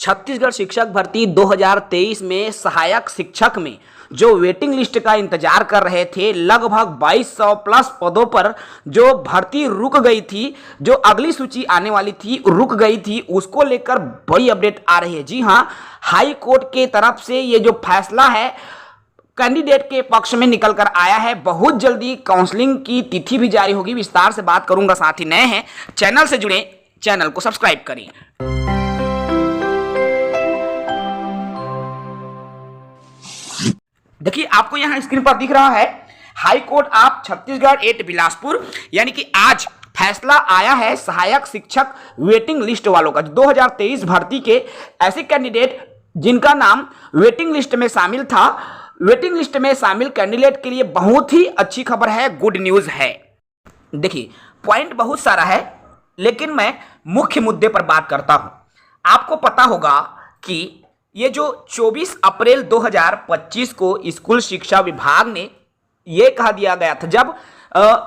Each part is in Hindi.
छत्तीसगढ़ शिक्षक भर्ती 2023 में सहायक शिक्षक में जो वेटिंग लिस्ट का इंतजार कर रहे थे, लगभग 2200 प्लस पदों पर जो भर्ती रुक गई थी, जो अगली सूची आने वाली थी रुक गई थी, उसको लेकर बड़ी अपडेट आ रही है। जी हां, हाई कोर्ट के तरफ से ये जो फैसला है कैंडिडेट के पक्ष में निकल कर आया है। बहुत जल्दी काउंसलिंग की तिथि भी जारी होगी, विस्तार से बात करूंगा। साथ ही नए हैं चैनल से जुड़े, चैनल को सब्सक्राइब करें। देखिए, आपको यहां स्क्रीन पर दिख रहा है high court of Chhattisgarh at Bilaspur, यानी कि आज फैसला आया है सहायक शिक्षक वेटिंग लिस्ट वालों का। 2023 भर्ती के ऐसे कैंडिडेट जिनका नाम वेटिंग लिस्ट में शामिल था, वेटिंग लिस्ट में शामिल कैंडिडेट के लिए बहुत ही अच्छी खबर है, गुड न्यूज है। देखिए, पॉइंट बहुत सारा है, लेकिन मैं मुख्य मुद्दे पर बात करता हूं। आपको पता होगा कि ये जो 24 अप्रैल 2025 को स्कूल शिक्षा विभाग ने ये कहा दिया गया था, जब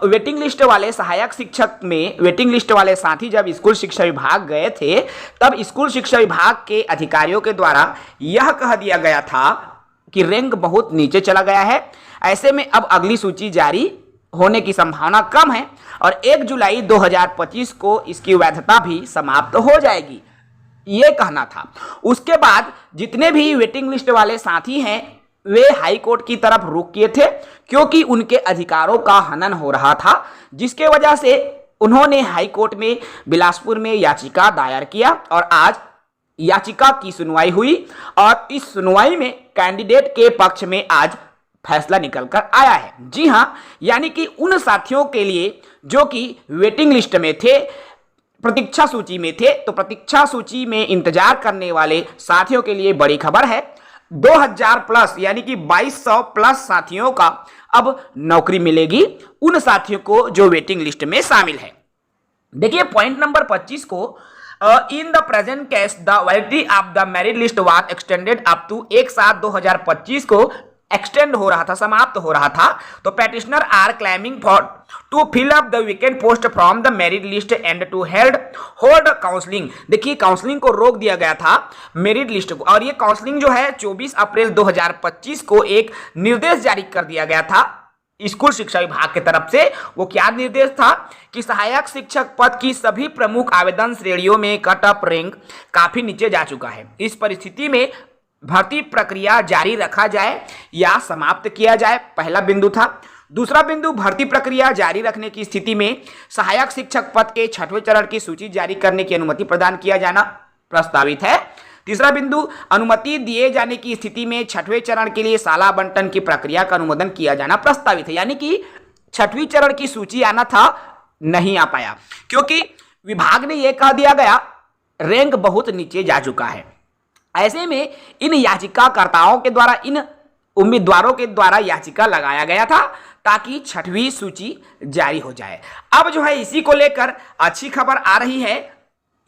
वेटिंग लिस्ट वाले सहायक शिक्षक में वेटिंग लिस्ट वाले साथी जब स्कूल शिक्षा विभाग गए थे, तब स्कूल शिक्षा विभाग के अधिकारियों के द्वारा यह कहा दिया गया था कि रैंक बहुत नीचे चला गया है। ऐसे में अब अगली सूची जारी होने की संभावना कम है और 1 जुलाई 2025 को इसकी वैधता भी समाप्त हो जाएगी, ये कहना था। उसके बाद जितने भी वेटिंग लिस्ट वाले साथी हैं वे हाई कोर्ट की तरफ रुख किए थे, क्योंकि उनके अधिकारों का हनन हो रहा था, जिसके वजह से उन्होंने हाई कोर्ट में बिलासपुर में याचिका दायर किया और आज याचिका की सुनवाई हुई और इस सुनवाई में कैंडिडेट के पक्ष में आज फैसला निकल कर आया है। जी हां, यानी कि उन साथियों के लिए जो कि वेटिंग लिस्ट में थे, प्रतीक्षा सूची में थे, तो प्रतीक्षा सूची में इंतजार करने वाले साथियों के लिए बड़ी खबर है। 2000 प्लस यानी कि 2200 प्लस साथियों का अब नौकरी मिलेगी, उन साथियों को जो वेटिंग लिस्ट में शामिल है। देखिए, पॉइंट नंबर 25 को in the present case the validity of the merit list was extended up to 1/7/2025 को एक्सटेंड हो रहा था, समाप्त हो रहा था। तो petitioner are claiming for to fill up the vacant post from the merit list and to hold counselling. देखिए, काउंसलिंग को रोक दिया गया था मेरिट लिस्ट को, और ये काउंसलिंग जो है 24 अप्रैल 2025 को एक निर्देश जारी कर दिया गया था स्कूल शिक्षा विभाग की तरफ से। वो क्या निर्देश था कि सहायक शिक्षक पद की सभी प्रमुख आवेदन श्रेणियों में कट ऑफ रैंक काफी नीचे जा चुका है। इस परिस्थिति में भर्ती प्रक्रिया जारी रखा जाए या समाप्त किया जाए, पहला बिंदु था। दूसरा बिंदु, भर्ती प्रक्रिया जारी रखने की स्थिति में सहायक शिक्षक पद के 6वें चरण की सूची जारी करने की अनुमति प्रदान किया जाना प्रस्तावित है। तीसरा बिंदु, अनुमति दिए जाने की स्थिति में 6वें चरण के लिए साला आवंटन की प्रक्रिया का अनुमोदन किया जाना प्रस्तावित है। यानी कि 6वीं चरण की सूची आना था, नहीं आ पाया, क्योंकि विभाग ने यह कह दिया गया रैंक बहुत नीचे जा चुका है। ऐसे में इन याचिकाकर्ताओं के द्वारा, इन उम्मीदवारों के द्वारा याचिका लगाया गया था ताकि 6वीं सूची जारी हो जाए। अब जो है इसी को लेकर अच्छी खबर आ रही है।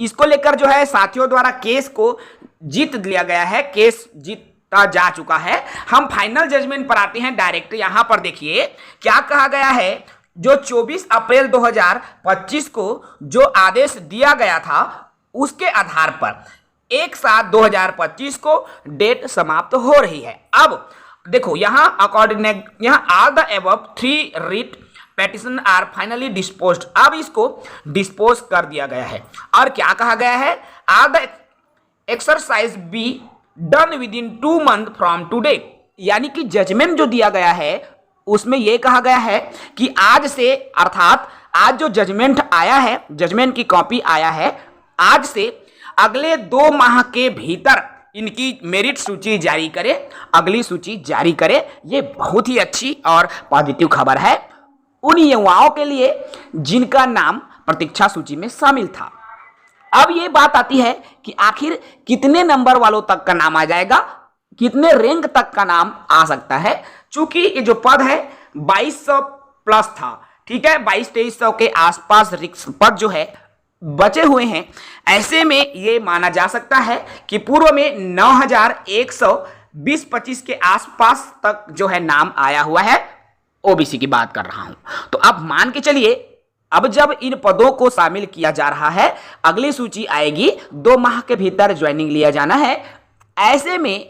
इसको लेकर जो है साथियों द्वारा केस को जीत लिया गया है, केस जीता जा चुका है। हम फाइनल जजमेंट पर आते हैं डायरेक्ट। यहां पर देखिए क्या कहा गया है। जो 24 अप्रैल 2025 को जो आदेश दिया गया था, उसके आधार पर 1/7/2025 को डेट समाप्त हो रही है। अब देखो, यहां according all the above 3 writ petition are finally disposed. अब इसको डिस्पोज कर दिया गया है और क्या कहा गया है, are the exercise be done within 2 month from today. यानी कि जजमेंट जो दिया गया है उसमें यह कहा गया है कि आज से, अर्थात आज जो जजमेंट आया है, जजमेंट की कॉपी आया है, आज से अगले 2 माह के भीतर इनकी मेरिट सूची जारी करे, अगली सूची जारी करे। ये बहुत ही अच्छी और पॉजिटिव खबर है उन युवाओं के लिए जिनका नाम प्रतीक्षा सूची में शामिल था। अब ये बात आती है कि आखिर कितने नंबर वालों तक का नाम आ जाएगा, कितने रैंक तक का नाम आ सकता है। चूंकि ये जो पद है 2200 प्लस था, ठीक है, 2200-2300 के आसपास रिक्त पद जो है बचे हुए हैं। ऐसे में ये माना जा सकता है कि पूर्व में 9120-25 के आसपास तक जो है नाम आया हुआ है। ओबीसी की बात कर रहा हूं। तो अब मान के चलिए अब जब इन पदों को शामिल किया जा रहा है, अगली सूची आएगी 2 माह के भीतर ज्वाइनिंग लिया जाना है। ऐसे में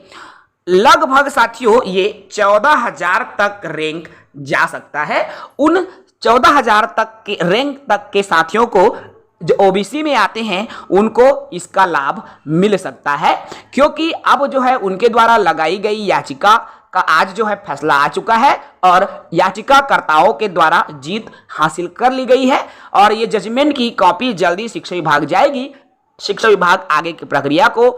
लगभग साथियों ये 14,000 तक रैंक जा सकता है। उन 14,000 तक के रैंक तक के साथियों को जो ओबीसी में आते हैं उनको इसका लाभ मिल सकता है, क्योंकि अब जो है उनके द्वारा लगाई गई याचिका का आज जो है फैसला आ चुका है और याचिकाकर्ताओं के द्वारा जीत हासिल कर ली गई है और ये जजमेंट की कॉपी जल्दी शिक्षा विभाग जाएगी। शिक्षा विभाग आगे की प्रक्रिया को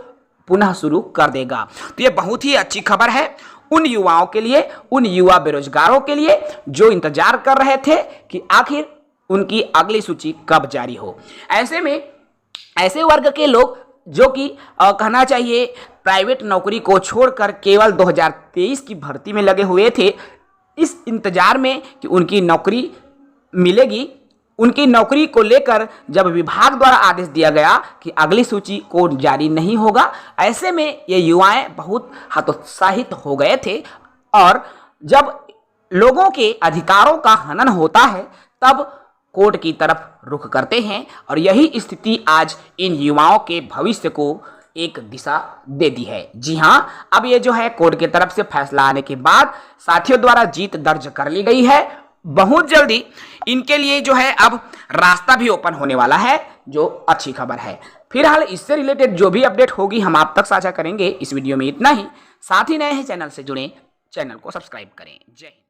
पुनः शुरू कर देगा। तो ये बहुत ही अच्छी खबर है उन युवाओं के लिए, उन युवा बेरोजगारों के लिए जो इंतजार कर रहे थे कि आखिर उनकी अगली सूची कब जारी हो। ऐसे में ऐसे वर्ग के लोग जो कि कहना चाहिए प्राइवेट नौकरी को छोड़कर केवल 2023 की भर्ती में लगे हुए थे, इस इंतजार में कि उनकी नौकरी मिलेगी, उनकी नौकरी को लेकर जब विभाग द्वारा आदेश दिया गया कि अगली सूची को जारी नहीं होगा, ऐसे में ये युवाएं बहुत हतोत्साहित हो गए थे। और जब लोगों के अधिकारों का हनन होता है तब कोर्ट की तरफ रुख करते हैं और यही स्थिति आज इन युवाओं के भविष्य को एक दिशा दे दी है। जी हां, अब ये जो है कोर्ट की तरफ से फैसला आने के बाद साथियों द्वारा जीत दर्ज कर ली गई है। बहुत जल्दी इनके लिए जो है अब रास्ता भी ओपन होने वाला है, जो अच्छी खबर है। फिलहाल इससे रिलेटेड जो भी अपडेट होगी हम आप तक साझा करेंगे। इस वीडियो में इतना ही। साथ ही नए हैं चैनल से जुड़े, चैनल को सब्सक्राइब करें। जय हिंद।